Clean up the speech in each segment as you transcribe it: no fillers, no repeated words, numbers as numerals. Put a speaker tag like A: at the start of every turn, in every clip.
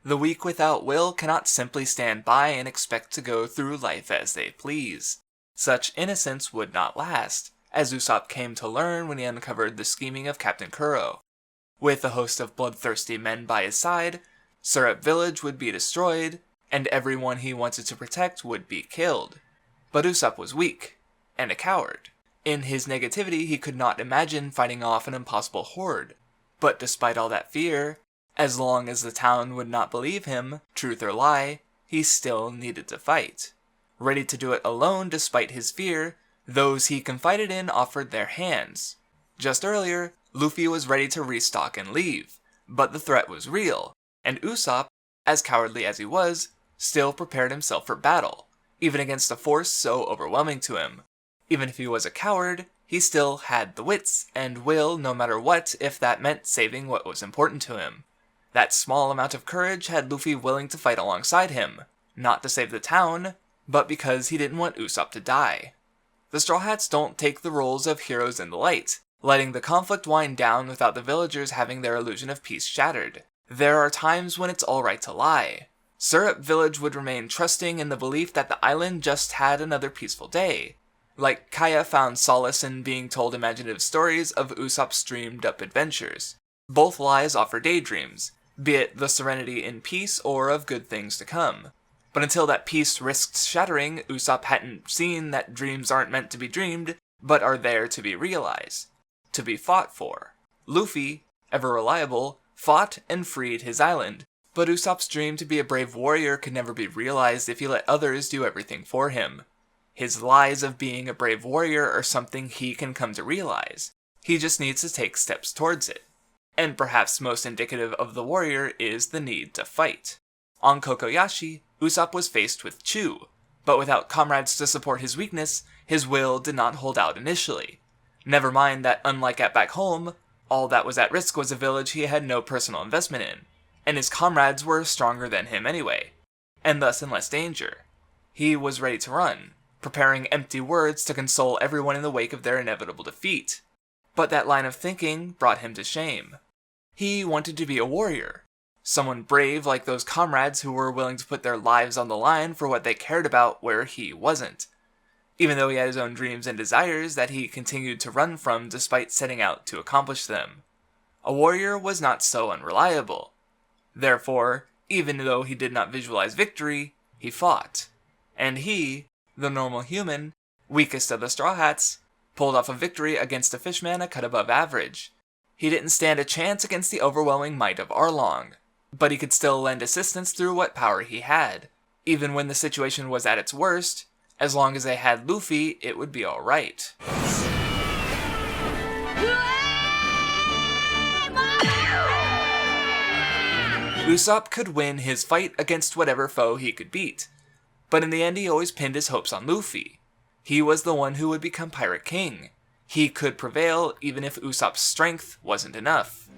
A: The weak without will cannot simply stand by and expect to go through life as they please. Such innocence would not last, as Usopp came to learn when he uncovered the scheming of Captain Kuro. With a host of bloodthirsty men by his side, Syrup Village would be destroyed, and everyone he wanted to protect would be killed. But Usopp was weak, and a coward. In his negativity, he could not imagine fighting off an impossible horde. But despite all that fear, as long as the town would not believe him, truth or lie, he still needed to fight. Ready to do it alone despite his fear, those he confided in offered their hands. Just earlier, Luffy was ready to restock and leave, but the threat was real, and Usopp, as cowardly as he was, still prepared himself for battle, even against a force so overwhelming to him. Even if he was a coward, he still had the wits and will no matter what if that meant saving what was important to him. That small amount of courage had Luffy willing to fight alongside him, not to save the town, but because he didn't want Usopp to die. The Straw Hats don't take the roles of heroes in the light, letting the conflict wind down without the villagers having their illusion of peace shattered. There are times when it's alright to lie. Syrup Village would remain trusting in the belief that the island just had another peaceful day. Like Kaya found solace in being told imaginative stories of Usopp's dreamed-up adventures. Both lies offer daydreams, be it the serenity in peace or of good things to come. But until that peace risked shattering, Usopp hadn't seen that dreams aren't meant to be dreamed, but are there to be realized, to be fought for. Luffy, ever reliable, fought and freed his island, but Usopp's dream to be a brave warrior could never be realized if he let others do everything for him. His lies of being a brave warrior are something he can come to realize. He just needs to take steps towards it. And perhaps most indicative of the warrior is the need to fight. On Kokoyashi, Usopp was faced with Chu, but without comrades to support his weakness, his will did not hold out initially. Never mind that unlike at back home, all that was at risk was a village he had no personal investment in, and his comrades were stronger than him anyway, and thus in less danger. He was ready to run, preparing empty words to console everyone in the wake of their inevitable defeat. But that line of thinking brought him to shame. He wanted to be a warrior, someone brave like those comrades who were willing to put their lives on the line for what they cared about where he wasn't. Even though he had his own dreams and desires that he continued to run from despite setting out to accomplish them. A warrior was not so unreliable. Therefore, even though he did not visualize victory, he fought. And he, the normal human, weakest of the Straw Hats, pulled off a victory against a fishman a cut above average. He didn't stand a chance against the overwhelming might of Arlong, but he could still lend assistance through what power he had. Even when the situation was at its worst, as long as they had Luffy, it would be alright. Usopp could win his fight against whatever foe he could beat, but in the end he always pinned his hopes on Luffy. He was the one who would become Pirate King. He could prevail even if Usopp's strength wasn't enough.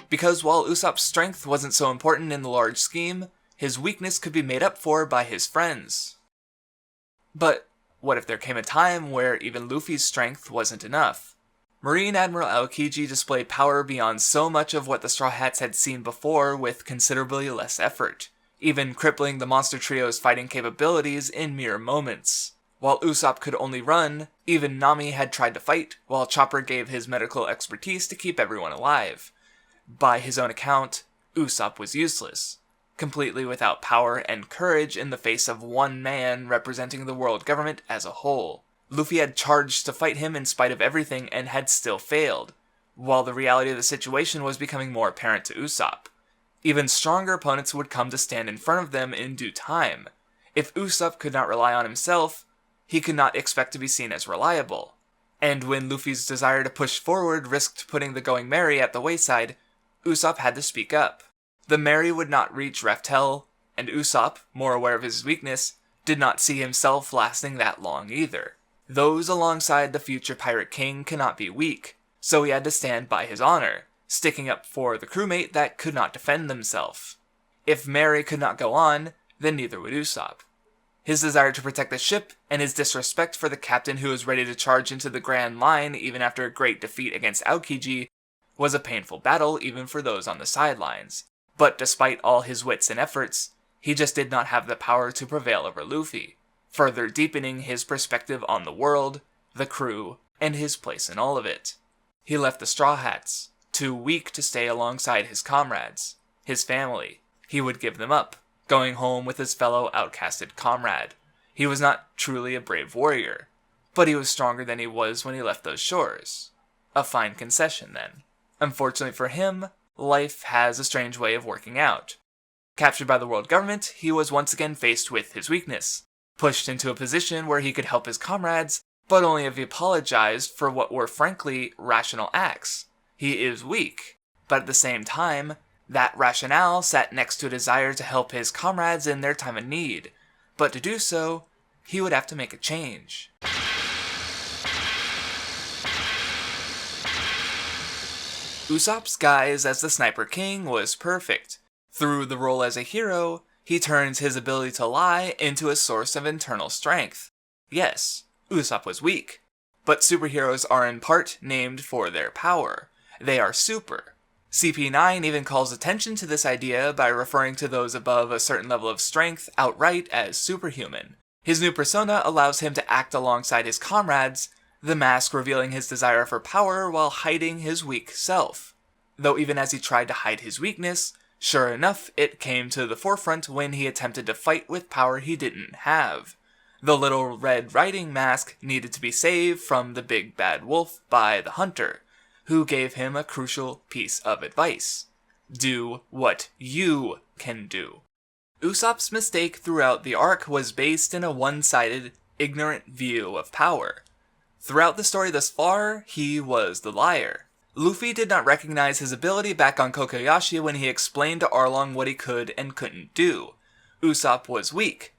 A: Because while Usopp's strength wasn't so important in the large scheme, his weakness could be made up for by his friends. But what if there came a time where even Luffy's strength wasn't enough? Marine Admiral Aokiji displayed power beyond so much of what the Straw Hats had seen before with considerably less effort, even crippling the Monster Trio's fighting capabilities in mere moments. While Usopp could only run, even Nami had tried to fight, while Chopper gave his medical expertise to keep everyone alive. By his own account, Usopp was useless, completely without power and courage in the face of one man representing the world government as a whole. Luffy had charged to fight him in spite of everything and had still failed, while the reality of the situation was becoming more apparent to Usopp. Even stronger opponents would come to stand in front of them in due time. If Usopp could not rely on himself, he could not expect to be seen as reliable. And when Luffy's desire to push forward risked putting the Going Merry at the wayside, Usopp had to speak up. The Merry would not reach Raftel, and Usopp, more aware of his weakness, did not see himself lasting that long either. Those alongside the future Pirate King cannot be weak, so he had to stand by his honor, sticking up for the crewmate that could not defend themselves. If Mary could not go on, then neither would Usopp. His desire to protect the ship, and his disrespect for the captain who was ready to charge into the Grand Line even after a great defeat against Aokiji, was a painful battle even for those on the sidelines. But despite all his wits and efforts, he just did not have the power to prevail over Luffy, further deepening his perspective on the world, the crew, and his place in all of it. He left the Straw Hats, too weak to stay alongside his comrades, his family. He would give them up, going home with his fellow outcasted comrade. He was not truly a brave warrior, but he was stronger than he was when he left those shores. A fine concession, then. Unfortunately for him, life has a strange way of working out. Captured by the world government, he was once again faced with his weakness, pushed into a position where he could help his comrades, but only if he apologized for what were frankly rational acts. He is weak, but at the same time, that rationale sat next to a desire to help his comrades in their time of need, but to do so, he would have to make a change. Usopp's guise as the Sniper King was perfect. Through the role as a hero, he turns his ability to lie into a source of internal strength. Yes, Usopp was weak, but superheroes are in part named for their power. They are super. CP9 even calls attention to this idea by referring to those above a certain level of strength outright as superhuman. His new persona allows him to act alongside his comrades, the mask revealing his desire for power while hiding his weak self. Though even as he tried to hide his weakness, sure enough, it came to the forefront when he attempted to fight with power he didn't have. The little Red Riding Mask needed to be saved from the big bad wolf by the hunter, who gave him a crucial piece of advice. Do what you can do. Usopp's mistake throughout the arc was based in a one-sided, ignorant view of power. Throughout the story thus far, he was the liar. Luffy did not recognize his ability back on Kokoyashi when he explained to Arlong what he could and couldn't do. Usopp was weak,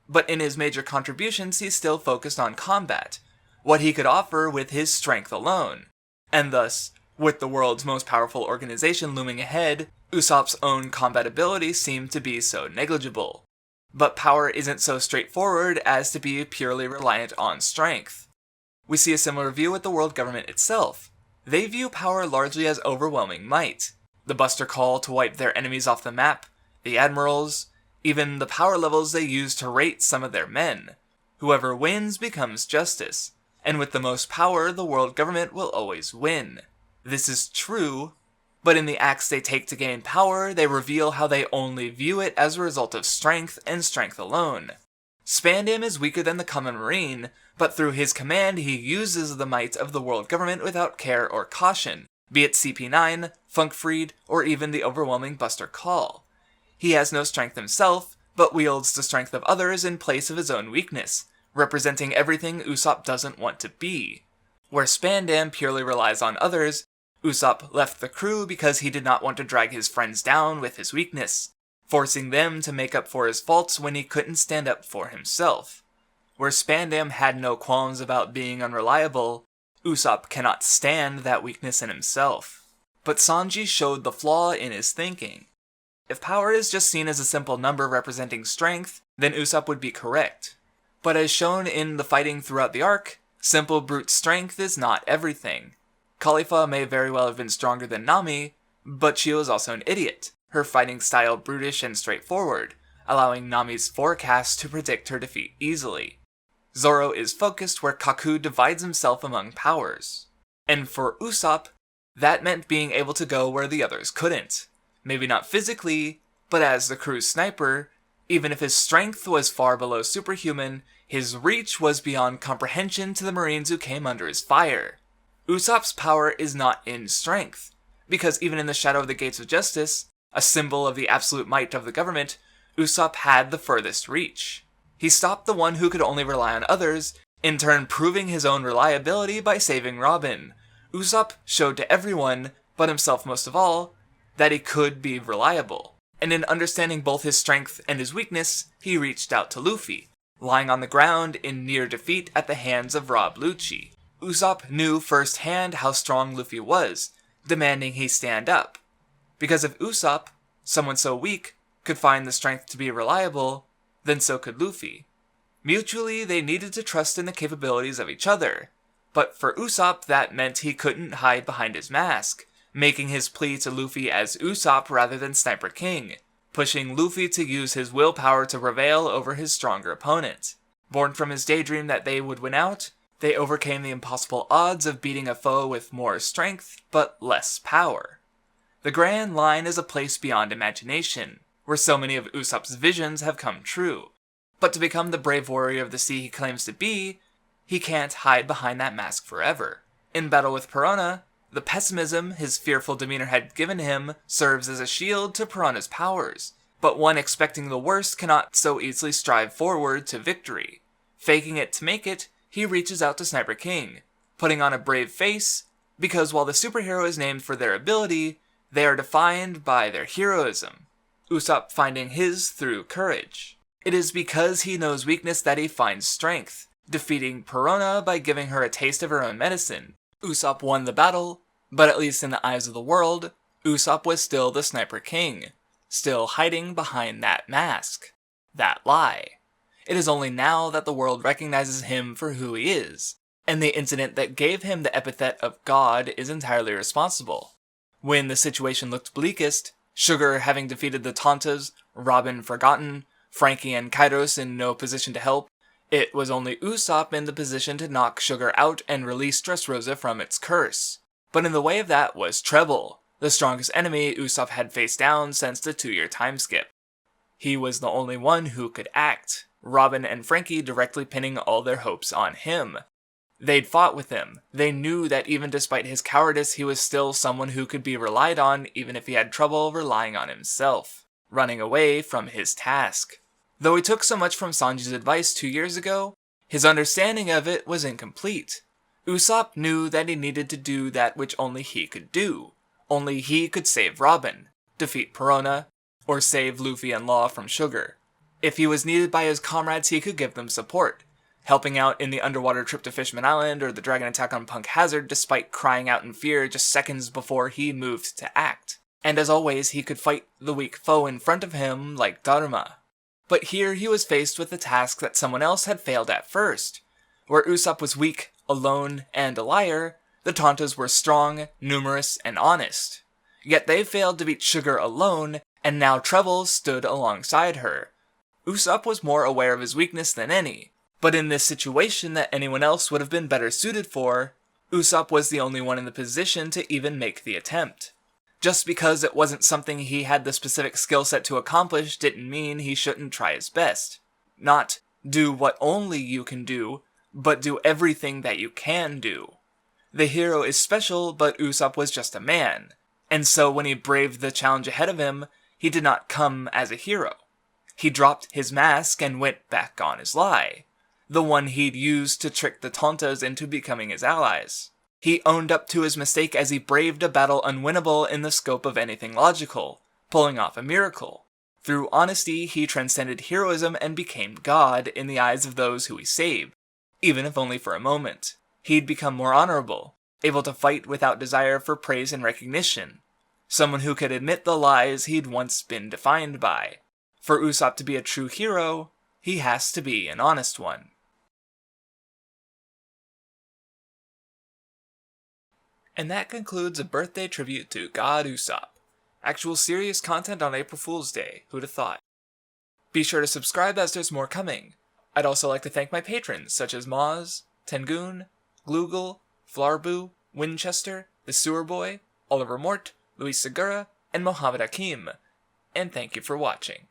A: but in his major contributions he still focused on combat, what he could offer with his strength alone. And thus, with the world's most powerful organization looming ahead, Usopp's own combat ability seemed to be so negligible. But power isn't so straightforward as to be purely reliant on strength. We see a similar view with the world government itself. They view power largely as overwhelming might. The Buster Call to wipe their enemies off the map, the admirals, even the power levels they use to rate some of their men. Whoever wins becomes justice, and with the most power, the world government will always win. This is true, but in the acts they take to gain power, they reveal how they only view it as a result of strength and strength alone. Spandam is weaker than the common marine, but through his command he uses the might of the world government without care or caution, be it CP9, Funkfried, or even the overwhelming Buster Call. He has no strength himself, but wields the strength of others in place of his own weakness, representing everything Usopp doesn't want to be. Where Spandam purely relies on others, Usopp left the crew because he did not want to drag his friends down with his weakness, forcing them to make up for his faults when he couldn't stand up for himself. Where Spandam had no qualms about being unreliable, Usopp cannot stand that weakness in himself. But Sanji showed the flaw in his thinking. If power is just seen as a simple number representing strength, then Usopp would be correct. But as shown in the fighting throughout the arc, simple brute strength is not everything. Khalifa may very well have been stronger than Nami, but she was also an idiot, her fighting style brutish and straightforward, allowing Nami's forecast to predict her defeat easily. Zoro is focused where Kaku divides himself among powers. And for Usopp, that meant being able to go where the others couldn't. Maybe not physically, but as the crew's sniper, even if his strength was far below superhuman, his reach was beyond comprehension to the Marines who came under his fire. Usopp's power is not in strength, because even in the shadow of the Gates of Justice, a symbol of the absolute might of the government, Usopp had the furthest reach. He stopped the one who could only rely on others, in turn proving his own reliability by saving Robin. Usopp showed to everyone, but himself most of all, that he could be reliable. And in understanding both his strength and his weakness, he reached out to Luffy, lying on the ground in near defeat at the hands of Rob Lucci. Usopp knew firsthand how strong Luffy was, demanding he stand up. Because if Usopp, someone so weak, could find the strength to be reliable, then so could Luffy. Mutually, they needed to trust in the capabilities of each other. But for Usopp, that meant he couldn't hide behind his mask, making his plea to Luffy as Usopp rather than Sniper King, pushing Luffy to use his willpower to prevail over his stronger opponent. Born from his daydream that they would win out, they overcame the impossible odds of beating a foe with more strength, but less power. The Grand Line is a place beyond imagination, where so many of Usopp's visions have come true. But to become the brave warrior of the sea he claims to be, he can't hide behind that mask forever. In battle with Piranha, the pessimism his fearful demeanor had given him serves as a shield to Piranha's powers, but one expecting the worst cannot so easily strive forward to victory. Faking it to make it, he reaches out to Sniper King, putting on a brave face, because while the superhero is named for their ability, they are defined by their heroism. Usopp finding his through courage. It is because he knows weakness that he finds strength, defeating Piranha by giving her a taste of her own medicine. Usopp won the battle, but at least in the eyes of the world, Usopp was still the Sniper King, still hiding behind that mask, that lie. It is only now that the world recognizes him for who he is, and the incident that gave him the epithet of God is entirely responsible. When the situation looked bleakest, Sugar having defeated the Tontas, Robin forgotten, Frankie and Kairos in no position to help, it was only Usopp in the position to knock Sugar out and release Dressrosa from its curse. But in the way of that was Treble, the strongest enemy Usopp had faced down since the 2-year time skip. He was the only one who could act, Robin and Frankie directly pinning all their hopes on him. They'd fought with him. They knew that even despite his cowardice, he was still someone who could be relied on even if he had trouble relying on himself, running away from his task. Though he took so much from Sanji's advice 2 years ago, his understanding of it was incomplete. Usopp knew that he needed to do that which only he could do. Only he could save Robin, defeat Piranha, or save Luffy and Law from Sugar. If he was needed by his comrades, he could give them support, helping out in the underwater trip to Fishman Island or the dragon attack on Punk Hazard despite crying out in fear just seconds before he moved to act. And as always, he could fight the weak foe in front of him like Dharma. But here he was faced with the task that someone else had failed at first. Where Usopp was weak, alone, and a liar, the Tontas were strong, numerous, and honest. Yet they failed to beat Sugar alone, and now Treble stood alongside her. Usopp was more aware of his weakness than any, but in this situation that anyone else would have been better suited for, Usopp was the only one in the position to even make the attempt. Just because it wasn't something he had the specific skill set to accomplish didn't mean he shouldn't try his best. Not do what only you can do, but do everything that you can do. The hero is special, but Usopp was just a man, and so when he braved the challenge ahead of him, he did not come as a hero. He dropped his mask and went back on his lie, the one he'd used to trick the Tontas into becoming his allies. He owned up to his mistake as he braved a battle unwinnable in the scope of anything logical, pulling off a miracle. Through honesty, he transcended heroism and became God in the eyes of those who he saved, even if only for a moment. He'd become more honorable, able to fight without desire for praise and recognition, someone who could admit the lies he'd once been defined by. For Usopp to be a true hero, he has to be an honest one. And that concludes a birthday tribute to God Usopp. Actual serious content on April Fool's Day, who'd have thought? Be sure to subscribe as there's more coming. I'd also like to thank my patrons, such as Moz, Tengoon, Gloogle, Flarbu, Winchester, The Sewer Boy, Oliver Mort, Luis Segura, and Mohammed Akim. And thank you for watching.